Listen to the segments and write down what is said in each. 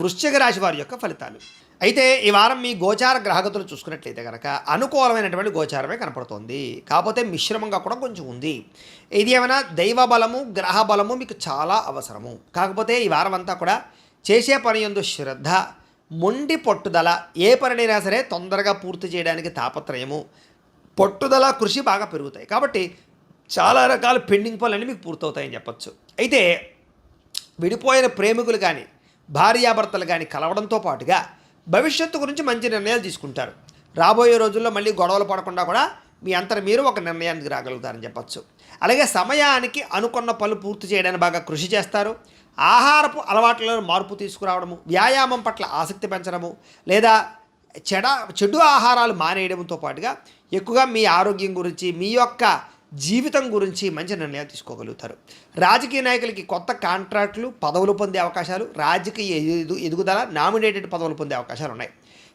వృశ్చిక రాశి వారి యొక్క ఫలితాలు. అయితే ఈ వారం మీ గోచార గ్రహగతులు చూసుకున్నట్లయితే కనుక అనుకూలమైనటువంటి గోచారమే కనపడుతోంది. కాకపోతే మిశ్రమంగా కూడా కొంచెం ఉంది. ఇది ఏమైనా దైవ బలము, గ్రహ బలము మీకు చాలా అవసరము. కాకపోతే ఈ వారం అంతా కూడా చేసే పని యందు శ్రద్ధ, మొండి పట్టుదల, ఏ పనినైనా సరే తొందరగా పూర్తి చేయడానికి తాపత్రయము, పట్టుదల, కృషి బాగా పెరుగుతాయి. కాబట్టి చాలా రకాల పెండింగ్ పనులన్నీ మీకు పూర్తవుతాయని చెప్పొచ్చు. అయితే విడిపోయిన ప్రేమికులు కానీ, భార్యాభర్తలు కానీ కలవడంతో పాటుగా భవిష్యత్తు గురించి మంచి నిర్ణయాలు తీసుకుంటారు. రాబోయే రోజుల్లో మళ్ళీ గొడవలు పడకుండా కూడా మీ అంతట మీరు ఒక నిర్ణయానికి రాగలుగుతారని చెప్పచ్చు. అలాగే సమయానికి అనుకున్న పనులు పూర్తి చేయడానికి బాగా కృషి చేస్తారు. ఆహారపు అలవాట్లలో మార్పు తీసుకురావడము, వ్యాయామం పట్ల ఆసక్తి పెంచడము, లేదా చెడు ఆహారాలు మానేయడంతో పాటుగా ఎక్కువగా మీ ఆరోగ్యం గురించి, మీ యొక్క జీవితం గురించి మంచి నిర్ణయాలు తీసుకోగలుగుతారు. రాజకీయ నాయకులకి కొత్త కాంట్రాక్టులు, పదవులు పొందే అవకాశాలు, రాజకీయ ఎదుగుదల, నామినేటెడ్ పదవులు పొందే అవకాశాలు ఉన్నాయి.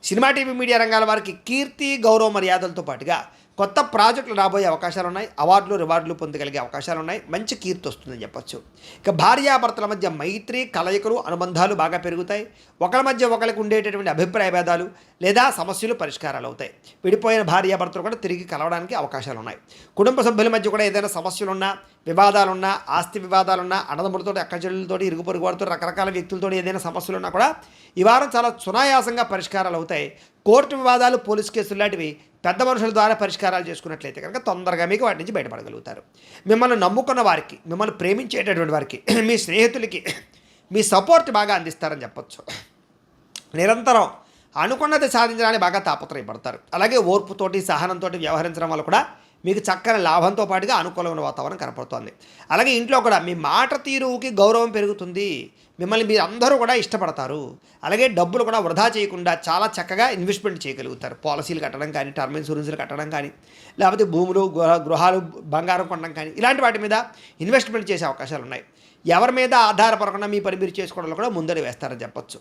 సినిమా, టీవీ, మీడియా రంగాల వారికి కీర్తి, గౌరవ మర్యాదలతో పాటుగా కొత్త ప్రాజెక్టులు రాబోయే అవకాశాలు ఉన్నాయి. అవార్డులు, రివార్డులు పొందగలిగే అవకాశాలు ఉన్నాయి. మంచి కీర్తి వస్తుందని చెప్పచ్చు. ఇక భార్యాభర్తల మధ్య మైత్రి, కలయికలు, అనుబంధాలు బాగా పెరుగుతాయి. ఒకరి మధ్య ఒకరికి ఉండేటటువంటి అభిప్రాయ భేదాలు లేదా సమస్యలు పరిష్కారాలు అవుతాయి. విడిపోయిన భార్యాభర్తలు కూడా తిరిగి కలవడానికి అవకాశాలు ఉన్నాయి. కుటుంబ సభ్యుల మధ్య కూడా ఏదైనా సమస్యలున్నా, వివాదాలున్నా, ఆస్తి వివాదాలున్నా, అన్నదమ్ములతో, అక్కచెల్లెలతో, ఇరుగు పొరుగు వారితో, రకరకాల వ్యక్తులతో ఏదైనా సమస్యలున్నా కూడా ఈ వారం చాలా సునాయాసంగా పరిష్కారాలు అవుతాయి. కోర్టు వివాదాలు, పోలీస్ కేసులు లాంటివి పెద్ద మనుషుల ద్వారా పరిష్కారాలు చేసుకున్నట్లయితే కనుక తొందరగా మీకు వాటి నుంచి బయటపడగలుగుతారు. మిమ్మల్ని నమ్ముకున్న వారికి, మిమ్మల్ని ప్రేమించేటటువంటి వారికి, మీ స్నేహితులకి మీ సపోర్ట్ బాగా అందిస్తారని చెప్పచ్చు. నిరంతరం అనుకున్నది సాధించడానికి బాగా తాపత్రయపడతారు. అలాగే ఓర్పుతోటి, సహనంతో వ్యవహరించడం వల్ల కూడా మీకు చక్కని లాభంతో పాటుగా అనుకూలమైన వాతావరణం కనపడుతోంది. అలాగే ఇంట్లో కూడా మీ మాట తీరుకి గౌరవం పెరుగుతుంది. మిమ్మల్ని మీరు అందరూ కూడా ఇష్టపడతారు. అలాగే డబ్బులు కూడా వృధా చేయకుండా చాలా చక్కగా ఇన్వెస్ట్మెంట్ చేయగలుగుతారు. పాలసీలు కట్టడం కానీ, టర్మ్ ఇన్సూరెన్స్లు కట్టడం కానీ, లేకపోతే భూములు, గృహాలు, బంగారం కొనడం కానీ, ఇలాంటి వాటి మీద ఇన్వెస్ట్మెంట్ చేసే అవకాశాలు ఉన్నాయి. ఎవరి మీద ఆధారపడకుండా మీ పని మీరు చేసుకోవడంలో కూడా ముందడి వేస్తారని చెప్పొచ్చు.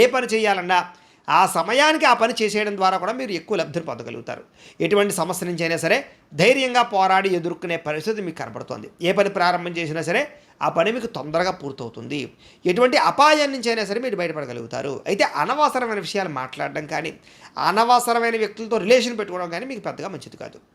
ఏ పని చేయాలన్నా ఆ సమయానికి ఆ పని చేసేయడం ద్వారా కూడా మీరు ఎక్కువ లబ్ధిని పొందగలుగుతారు. ఎటువంటి సమస్య నుంచి అయినా సరే ధైర్యంగా పోరాడి ఎదుర్కొనే పరిస్థితి మీకు కనబడుతుంది. ఏ పని ప్రారంభం చేసినా సరే ఆ పని మీకు తొందరగా పూర్తవుతుంది. ఎటువంటి అపాయం నుంచి అయినా సరే మీరు బయటపడగలుగుతారు. అయితే అనవసరమైన విషయాలు మాట్లాడడం కానీ, అనవసరమైన వ్యక్తులతో రిలేషన్ పెట్టుకోవడం కానీ మీకు పెద్దగా మంచిది కాదు.